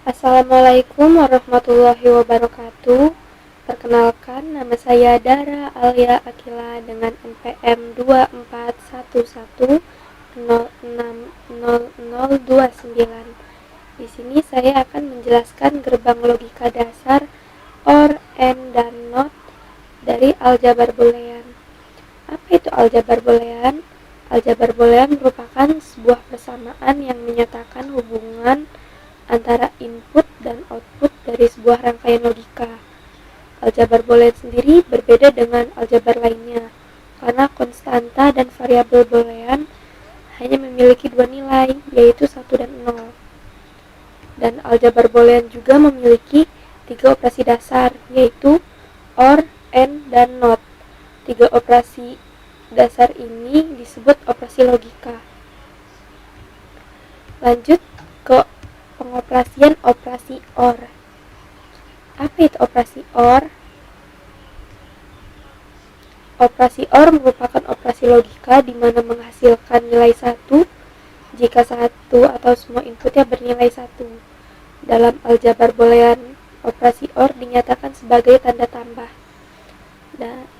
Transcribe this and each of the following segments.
Assalamualaikum warahmatullahi wabarakatuh. Perkenalkan, nama saya Dara Alia Akila dengan NPM 2411060029. Di sini saya akan menjelaskan gerbang logika dasar OR, AND, dan NOT dari aljabar boolean. Apa itu aljabar boolean? Aljabar boolean merupakan sebuah persamaan yang menyatakan hubungan antara input dan output dari sebuah rangkaian logika. Aljabar boolean sendiri berbeda dengan aljabar lainnya, karena konstanta dan variabel boolean hanya memiliki dua nilai, yaitu 1 dan 0. Dan aljabar boolean juga memiliki 3 operasi dasar, yaitu OR, AND, dan NOT. 3 operasi dasar ini disebut operasi logika. Lanjut ke pengoperasian operasi OR. Apa itu operasi OR? Operasi OR merupakan operasi logika di mana menghasilkan nilai 1 jika satu atau semua inputnya bernilai 1. Dalam aljabar boolean, operasi OR dinyatakan sebagai tanda tambah.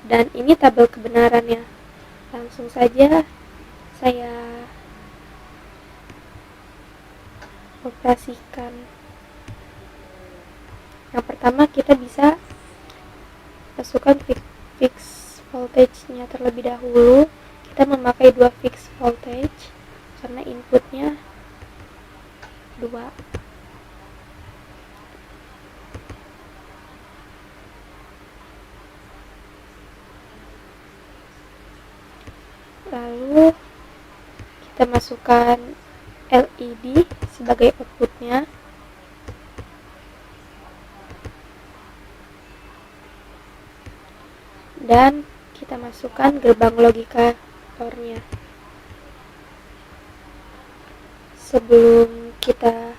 Dan ini tabel kebenarannya. Langsung saja saya operasikan. Yang pertama, kita bisa masukkan fix voltage-nya terlebih dahulu. Kita memakai 2 fix voltage karena inputnya 2. Lalu kita masukkan LED sebagai outputnya. Dan kita masukkan gerbang logika OR-nya. Sebelum kita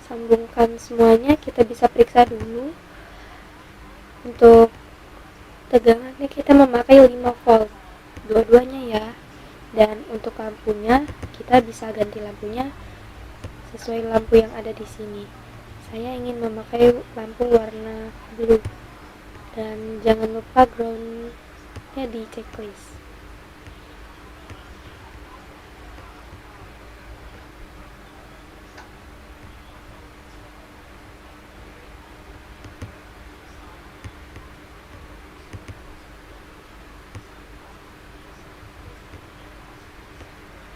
sambungkan semuanya, kita bisa periksa dulu. Untuk tegangannya kita memakai 5 volt dua-duanya ya. Dan untuk lampunya, kita bisa ganti lampunya sesuai lampu yang ada di sini. Saya ingin memakai lampu warna blue. Dan jangan lupa ground-nya di checklist.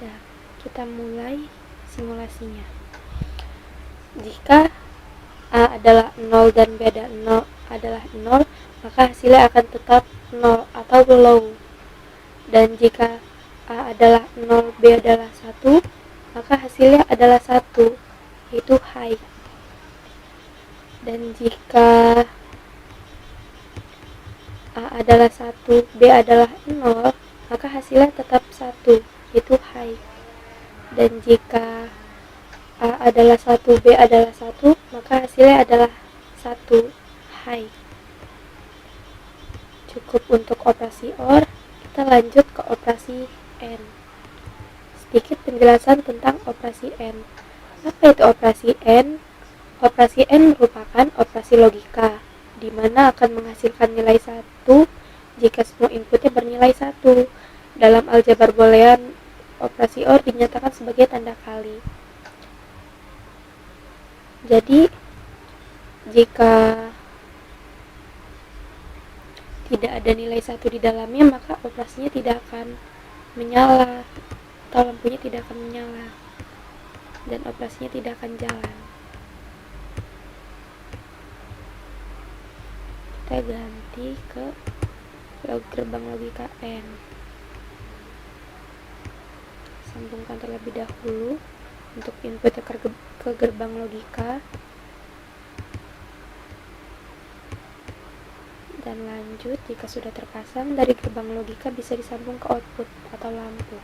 Ya, kita mulai simulasinya. Jika A adalah 0 dan B adalah 0, maka hasilnya akan tetap 0 atau low. Dan jika A adalah 0, B adalah 1, maka hasilnya adalah 1, yaitu high. Dan jika A adalah 1, B adalah 0, maka hasilnya tetap 1, yaitu high. Dan jika A adalah 1, B adalah 1, maka hasilnya adalah 1, high. Cukup untuk operasi OR, kita lanjut ke operasi AND. Sedikit penjelasan tentang operasi AND. Apa itu operasi AND? Operasi AND merupakan operasi logika, di mana akan menghasilkan nilai 1 jika semua inputnya bernilai 1. Dalam aljabar boolean, operasi OR dinyatakan sebagai tanda kali. Jadi, jika tidak ada nilai 1 di dalamnya, maka operasinya tidak akan menyala atau lampunya tidak akan menyala dan operasinya tidak akan jalan. Kita ganti ke gerbang logika AND. Sambungkan terlebih dahulu untuk inputnya ke gerbang logika. Dan lanjut, jika sudah terpasang, dari gerbang logika bisa disambung ke output atau lampu.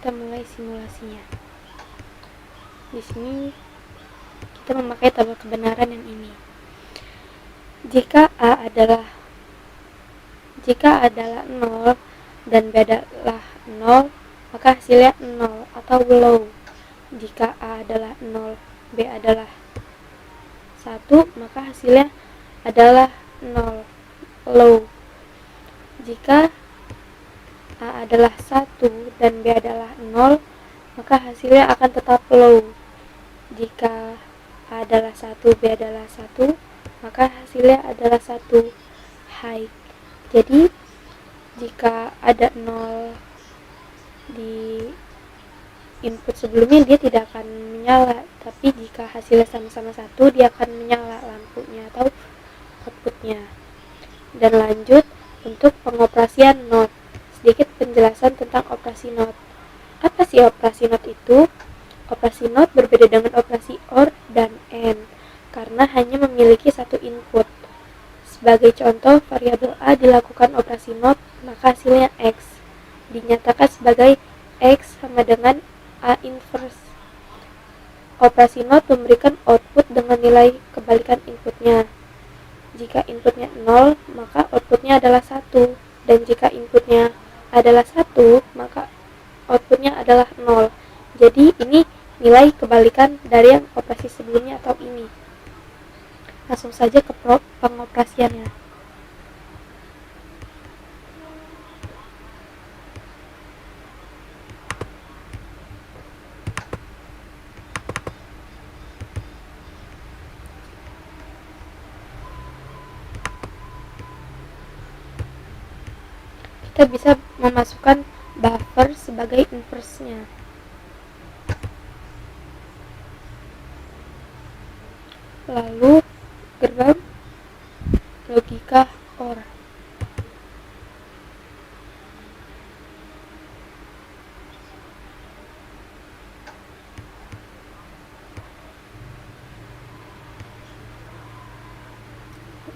kita mulai simulasinya. Di sini kita memakai tabel kebenaran yang ini. Jika A adalah 0 dan B adalah 0, maka hasilnya 0 atau low. Jika A adalah 0, B adalah 1, maka hasilnya adalah 0, low. Jika A adalah 1 dan B adalah 0, maka hasilnya akan tetap low. Jika A adalah 1, B adalah 1, maka hasilnya adalah 1, high. Jadi jika ada 0 di input sebelumnya, dia tidak akan menyala, tapi jika hasilnya sama-sama 1, dia akan menyala lampunya atau outputnya. Dan lanjut untuk pengoperasian NOT. Sedikit penjelasan tentang operasi NOT. Apa sih operasi NOT itu? Operasi NOT berbeda dengan operasi OR dan AND karena hanya memiliki satu input. Sebagai contoh, variabel A dilakukan operasi NOT, maka hasilnya X. Dinyatakan sebagai X sama dengan A inverse. Operasi NOT memberikan output dengan nilai kebalikan inputnya. Jika inputnya 0, maka outputnya adalah 1. Dan jika inputnya adalah 1, maka outputnya adalah 0. Jadi ini nilai kebalikan dari yang operasi sebelumnya atau ini. Langsung saja ke pengoperasiannya. Kita bisa memasukkan buffer sebagai inverse-nya. Lalu gerbang logika OR.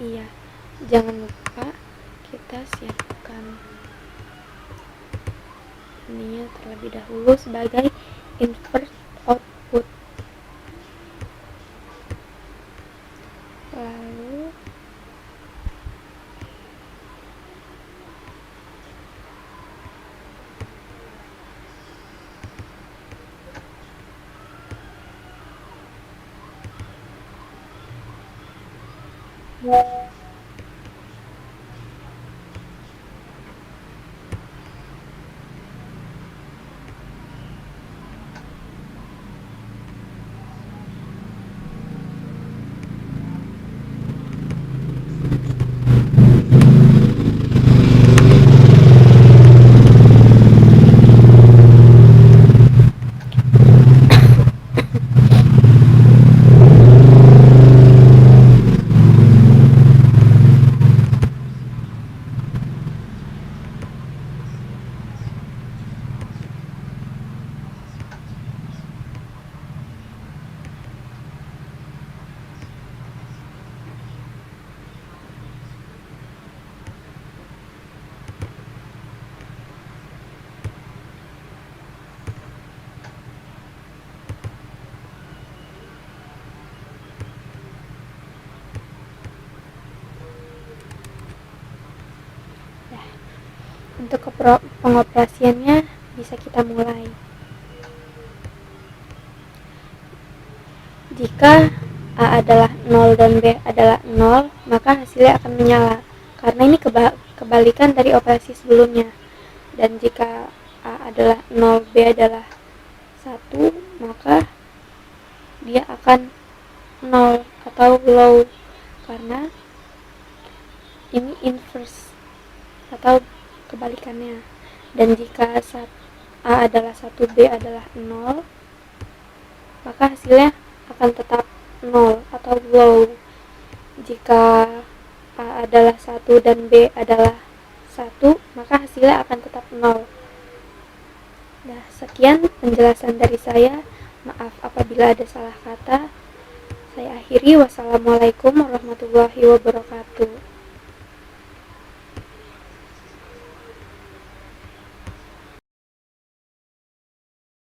Iya, jangan lupa kita siapkan ininya terlebih dahulu sebagai invert output. Lalu untuk pengoperasiannya bisa kita mulai. Jika A adalah 0 dan B adalah 0, maka hasilnya akan menyala karena ini kebalikan dari operasi sebelumnya. Dan jika A adalah 0, B adalah 1, maka dia akan 0 atau low karena ini inverse atau kebalikannya. Dan jika A adalah 1, B adalah 0, maka hasilnya akan tetap 0 atau low. Jika A adalah 1 dan B adalah 1, maka hasilnya akan tetap 0. Nah, sekian penjelasan dari saya. Maaf apabila ada salah kata. Saya akhiri. Wassalamualaikum warahmatullahi wabarakatuh.